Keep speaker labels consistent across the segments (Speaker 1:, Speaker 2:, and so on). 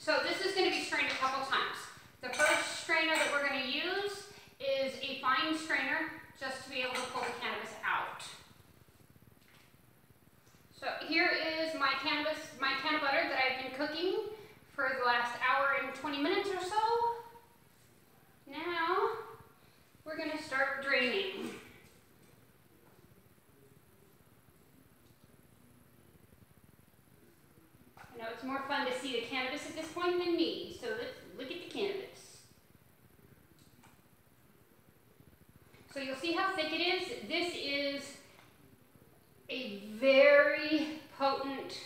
Speaker 1: So this is going to be strained a couple times. The first strainer that we're going to use is a fine strainer, just to be able to pull the cannabis out. So here is my canna butter that I've been cooking for the last hour and 20 minutes or so. Now we're going to start draining. I know it's more fun to see the cannabis at this point than me, so let's look at the cannabis. So you'll see how thick it is. This is a very potent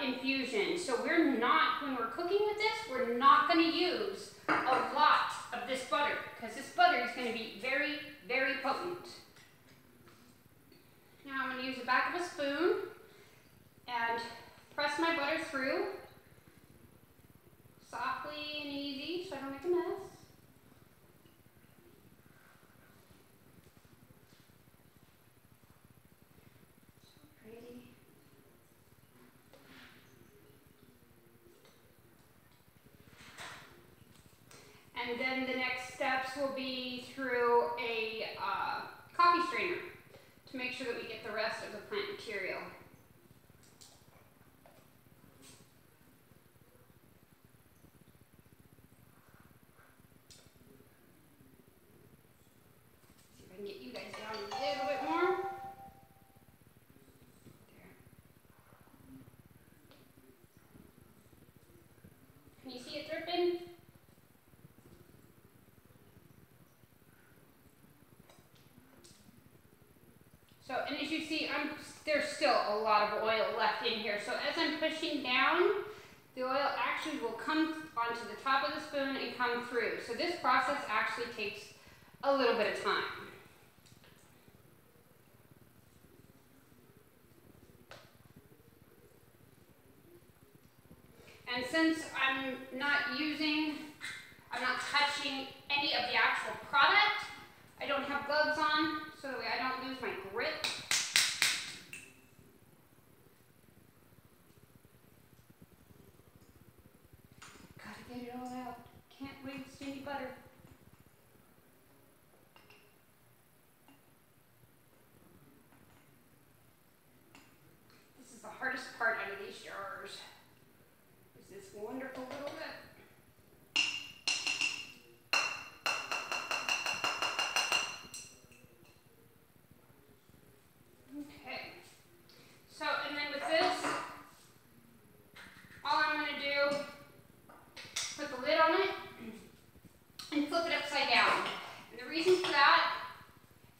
Speaker 1: infusion. So we're not, when we're cooking with this, we're not going to use a lot of this butter, because this butter is going to be very, very potent. Now I'm going to use the back of a spoon and press my butter through softly and easy so I don't make a mess. And then the next steps will be through a coffee strainer to make sure that we get the rest of the plant material. See if I can get you guys down a little bit more. There. Can you see it dripping? So, and as you see, there's still a lot of oil left in here. So as I'm pushing down, the oil actually will come onto the top of the spoon and come through. So this process actually takes a little bit of time. And since I'm not touching any of the actual product, I don't have gloves on, so that way I don't lose my grip. Gotta get it all out. Can't waste any butter. This is the hardest part out of these jars. Is this wonderful little bit. So, and then with this, all I'm going to do, put the lid on it and flip it upside down. And the reason for that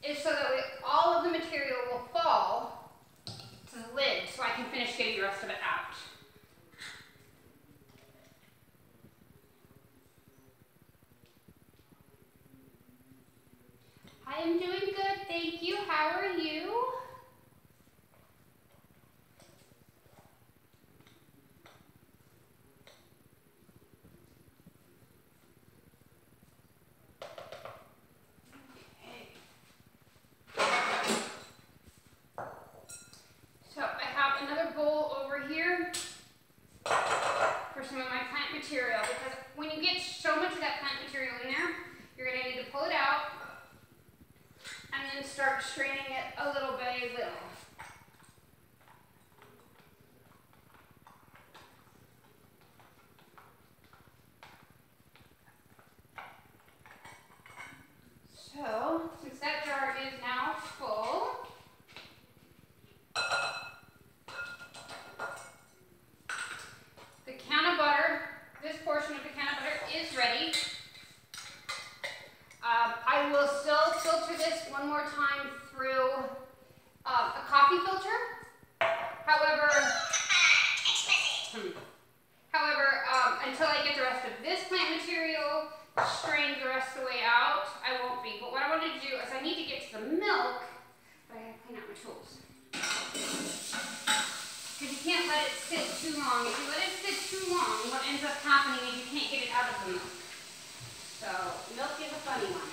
Speaker 1: is so that all of the material will fall to the lid so I can finish getting the rest of it out. I am doing good, thank you. How are you? Because when you get so much of that plant material in there, you're going to need to pull it out and then start straining it a little by little. So, since that jar is now full, the canna butter, this portion of the canna butter is ready. I will still filter this one more time through a coffee filter. However, until I get the rest of this plant material strained the rest of the way out, I won't be. But what I want to do is I need to get to the milk, but I have to clean out my tools. Because you can't let it sit too long. If you let it sit too long, what ends up happening is you can't get it out of the milk. So, milk is a funny one.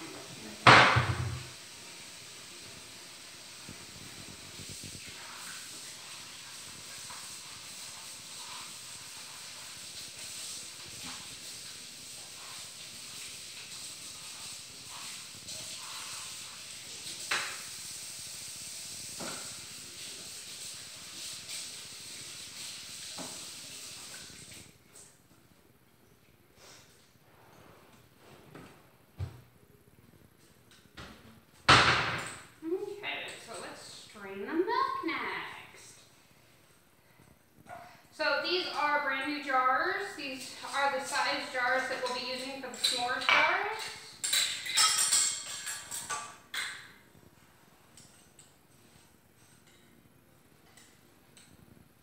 Speaker 1: are the size jars that we'll be using for the s'mores jars.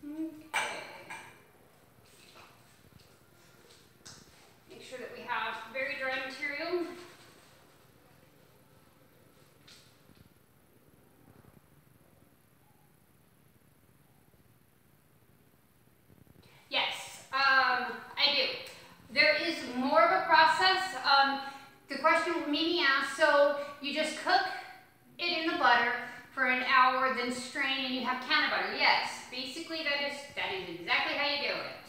Speaker 1: Okay. Make sure that we have very dry material. Yes, I do. There is more of a process. The question may be asked, so you just cook it in the butter for an hour, then strain and you have canna butter. Yes, basically that is exactly how you do it.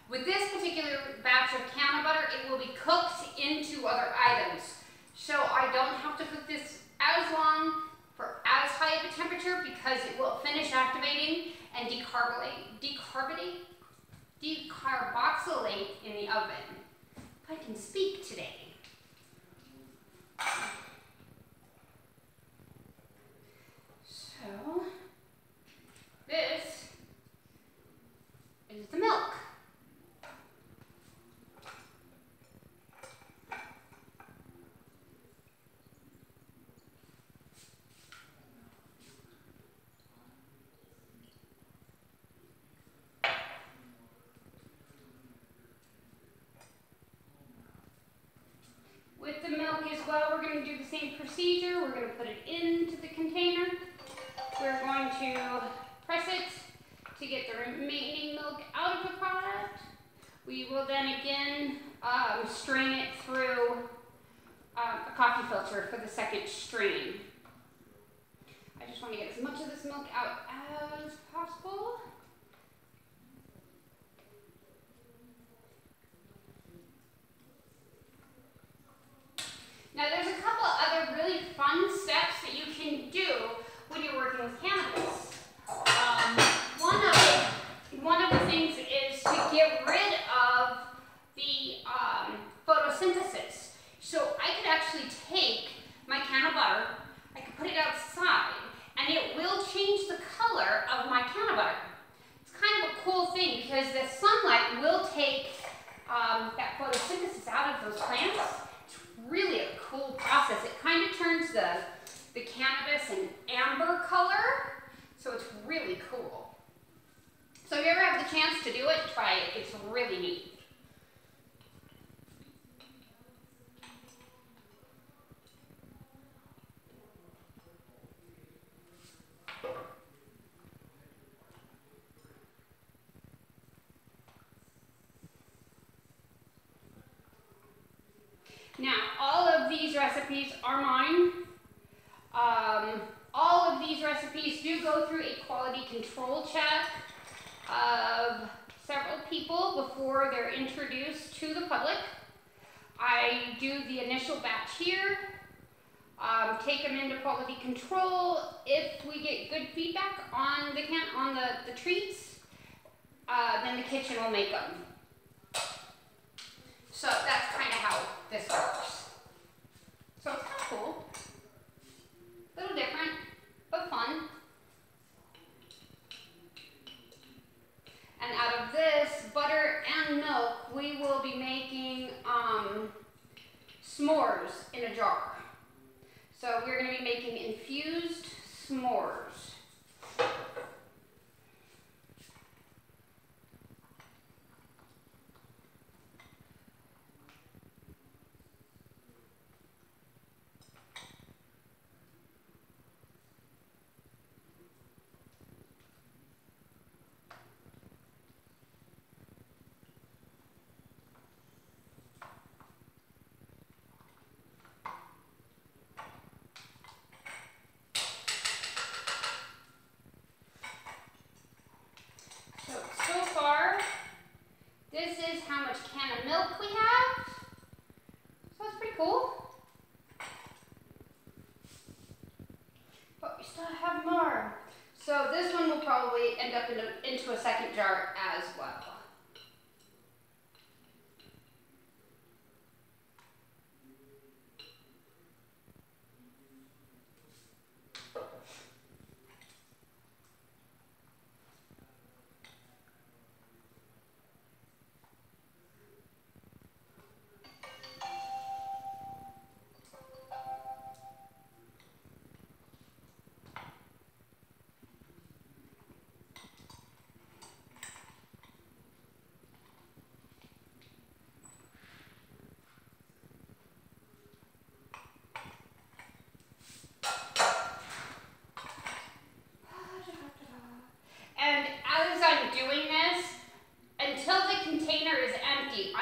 Speaker 1: With this particular batch of canna butter, it will be cooked into other items. So I don't have to cook this as long for as high of a temperature because it will finish activating and decarboxylate in the oven. If I can speak today. So, this is the milk. With the milk as well, we're going to do the same procedure. We're going to put it into the container. We're going to press it to get the remaining milk out of the product. We will then again strain it through a coffee filter for the second strain. I just want to get as much of this milk out as possible. Now there's a couple other really fun steps that you can do when you're working with cannabis. One of the things is to get rid of the photosynthesis. So I could actually take my canna butter, I could put it outside, and it will change the color of my canna butter. It's kind of a cool thing because the sunlight will take that photosynthesis out of those plants. Really a cool process. It kind of turns the cannabis an amber color, so it's really cool. So if you ever have the chance to do it, try it. It's really neat. Now, all of these recipes are mine. All of these recipes do go through a quality control check of several people before they're introduced to the public. I do the initial batch here, take them into quality control. If we get good feedback on the treats, then the kitchen will make them. So that's kind of how this works. So it's kind of cool. A little different, but fun. And out of this butter and milk, we will be making s'mores in a jar. So we're going to be making infused s'mores. So far, this is how much Canna Milk we have. So that's pretty cool. But we still have more. So this one will probably end up into a second jar as well.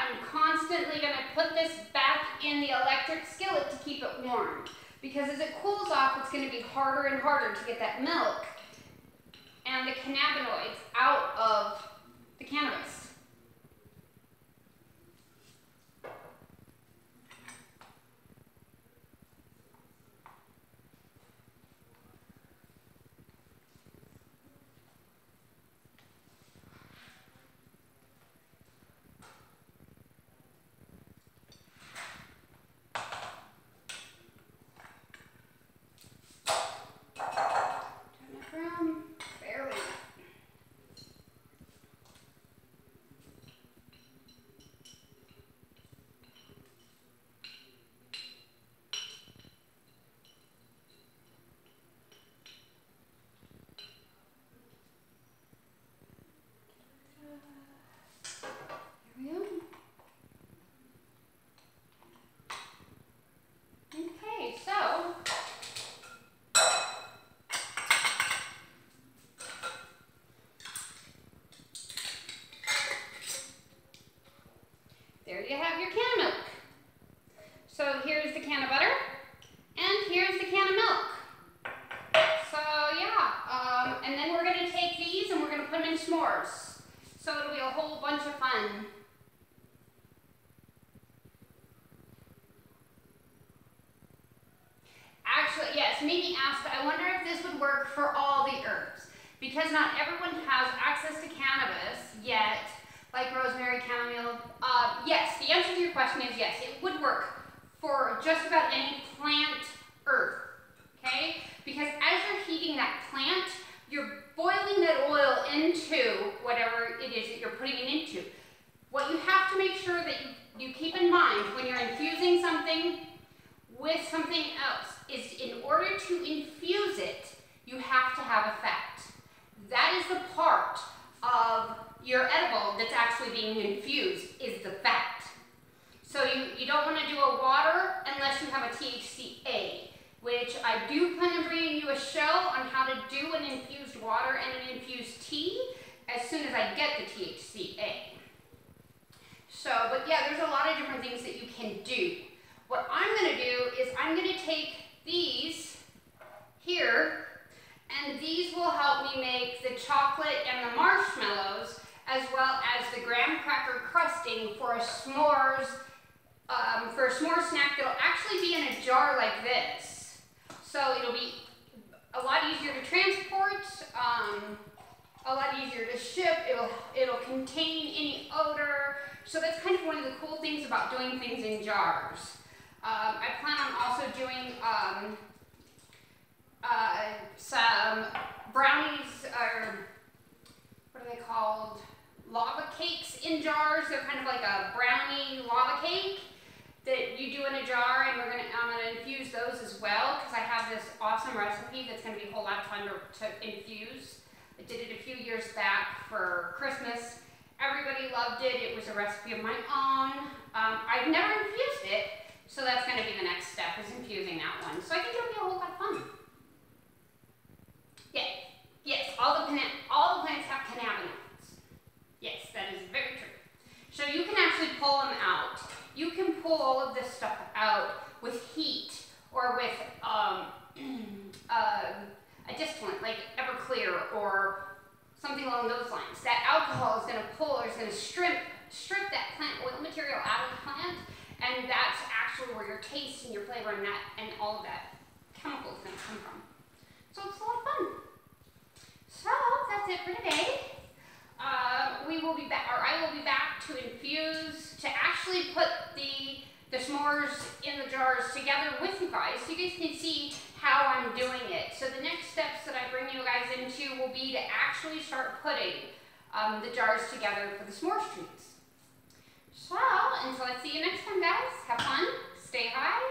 Speaker 1: I'm constantly going to put this back in the electric skillet to keep it warm. Because as it cools off, it's going to be harder and harder to get that milk and the cannabinoids out of the cannabis. There you have your Canna Milk. So here's the Canna Butter, and here's the Canna Milk. So yeah, and then we're going to take these and we're going to put them in s'mores. So it'll be a whole bunch of fun. Actually, yes, Mimi asked, I wonder if this would work for all the herbs. Because not everyone has access to cannabis yet, like rosemary, chamomile. Yes, the answer to your question is yes, it would work for just about any plant herb, okay? Because as you're heating that plant, you're boiling that oil into whatever it is that you're putting it into. What you have to make sure that you keep in mind when you're infusing something with something else is in order to infuse it, you have to have a fat. That is the part of your edible that's actually being infused, is the fat. So you don't want to do a water unless you have a THCA, which I do plan on bringing you a show on how to do an infused water and an infused tea as soon as I get the THCA. So, but yeah, there's a lot of different things that you can do. What I'm going to do is I'm going to take these here, and these will help me make the chocolate and the marshmallows, as well as the graham cracker crusting for a s'mores, snack that'll actually be in a jar like this. So it'll be a lot easier to transport, a lot easier to ship. It'll contain any odor. So that's kind of one of the cool things about doing things in jars. I plan on also doing some brownies, or what are they called? Lava cakes in jars. They're kind of like a brownie lava cake that you do in a jar, and I'm gonna infuse those as well, because I have this awesome recipe that's gonna be a whole lot of fun to infuse. I did it a few years back for Christmas. Everybody loved it. It was a recipe of my own. I've never infused it, so that's going to be the next step, is infusing that one. So I think it'll be a whole lot of fun. Yes, all the plants have cannabinoids. Yes, that is very true. So you can actually pull them out. You can pull all of this stuff out with heat, or with a distillant like Everclear or something along those lines. That alcohol is going to pull, or is going to strip that plant oil material out of the plant, and that's actually where your taste and your flavor and all of that chemical is going to come from. So it's a lot of fun. So that's it for today. We will be back, or I will be back to infuse, to actually put the s'mores in the jars together with you guys, so you guys can see how I'm doing it. So the next steps that I bring you guys into will be to actually start putting the jars together for the s'mores treats. So until I see you next time, guys, have fun, stay high,